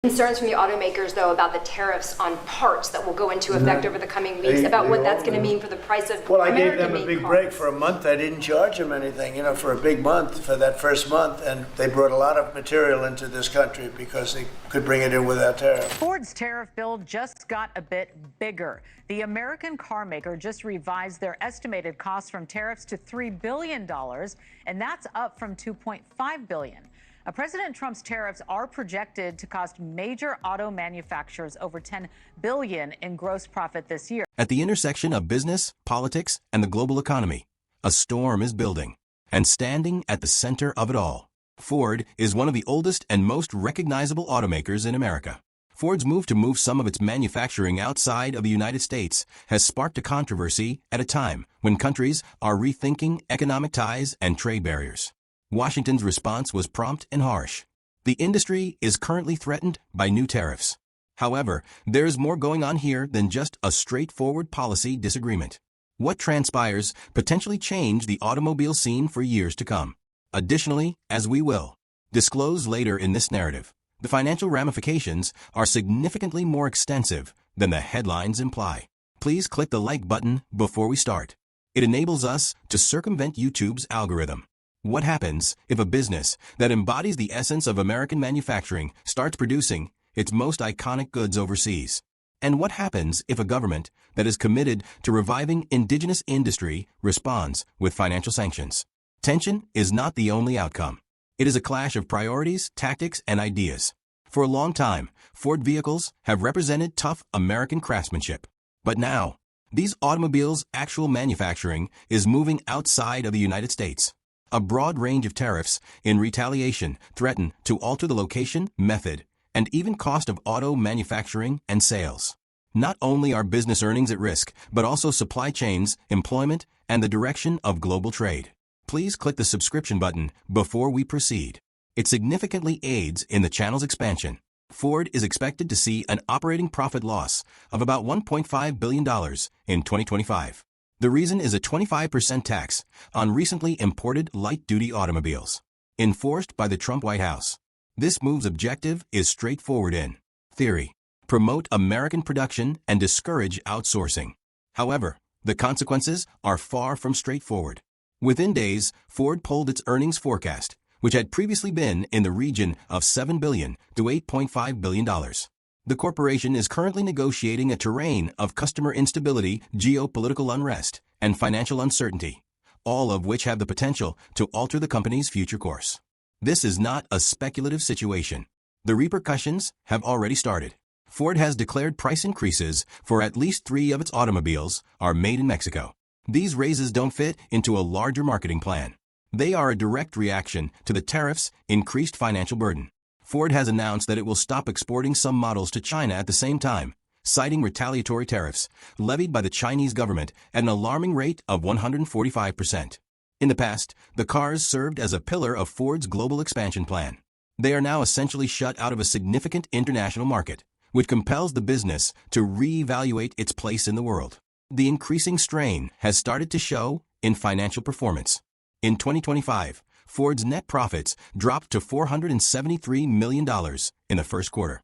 Concerns from the automakers, though, about the tariffs on parts that will go into effect over the coming weeks, about what that's going to mean for the price of Well, I gave them a American-made big cars. break for a month. I didn't charge them anything, for a big month, for that first month. And they brought a lot of material into this country because they could bring it in without tariff. Ford's tariff bill just got a bit bigger. The American car maker just revised their estimated costs from tariffs to $3 billion, and that's up from $2.5 billion. President Trump's tariffs are projected to cost major auto manufacturers over $10 billion in gross profit this year. At the intersection of business, politics, and the global economy, a storm is building. And standing at the center of it all, Ford is one of the oldest and most recognizable automakers in America. Ford's move to move some of its manufacturing outside of the United States has sparked a controversy at a time when countries are rethinking economic ties and trade barriers. Washington's response was prompt and harsh. The industry is currently threatened by new tariffs. However, there's more going on here than just a straightforward policy disagreement. What transpires potentially change the automobile scene for years to come. Additionally, as we will disclose later in this narrative, the financial ramifications are significantly more extensive than the headlines imply. Please click the like button before we start. It enables us to circumvent YouTube's algorithm. What happens if a business that embodies the essence of American manufacturing starts producing its most iconic goods overseas? And what happens if a government that is committed to reviving indigenous industry responds with financial sanctions? Tension is not the only outcome. It is a clash of priorities, tactics, and ideas. For a long time, Ford vehicles have represented tough American craftsmanship. But now, these automobiles' actual manufacturing is moving outside of the United States. A broad range of tariffs in retaliation threaten to alter the location, method, and even cost of auto manufacturing and sales. Not only are business earnings at risk, but also supply chains, employment, and the direction of global trade. Please click the subscription button before we proceed. It significantly aids in the channel's expansion. Ford is expected to see an operating profit loss of about $1.5 billion in 2025. The reason is a 25% tax on recently imported light-duty automobiles, enforced by the Trump White House. This move's objective is straightforward in theory: promote American production and discourage outsourcing. However, the consequences are far from straightforward. Within days, Ford pulled its earnings forecast, which had previously been in the region of $7 billion to $8.5 billion. The corporation is currently negotiating a terrain of customer instability, geopolitical unrest, and financial uncertainty, all of which have the potential to alter the company's future course. This is not a speculative situation. The repercussions have already started. Ford has declared price increases for at least 3 of its automobiles are made in Mexico. These raises don't fit into a larger marketing plan. They are a direct reaction to the tariffs' increased financial burden. Ford has announced that it will stop exporting some models to China at the same time, citing retaliatory tariffs levied by the Chinese government at an alarming rate of 145%. In the past, the cars served as a pillar of Ford's global expansion plan. They are now essentially shut out of a significant international market, which compels the business to reevaluate its place in the world. The increasing strain has started to show in financial performance. In 2025, Ford's net profits dropped to $473 million in the first quarter.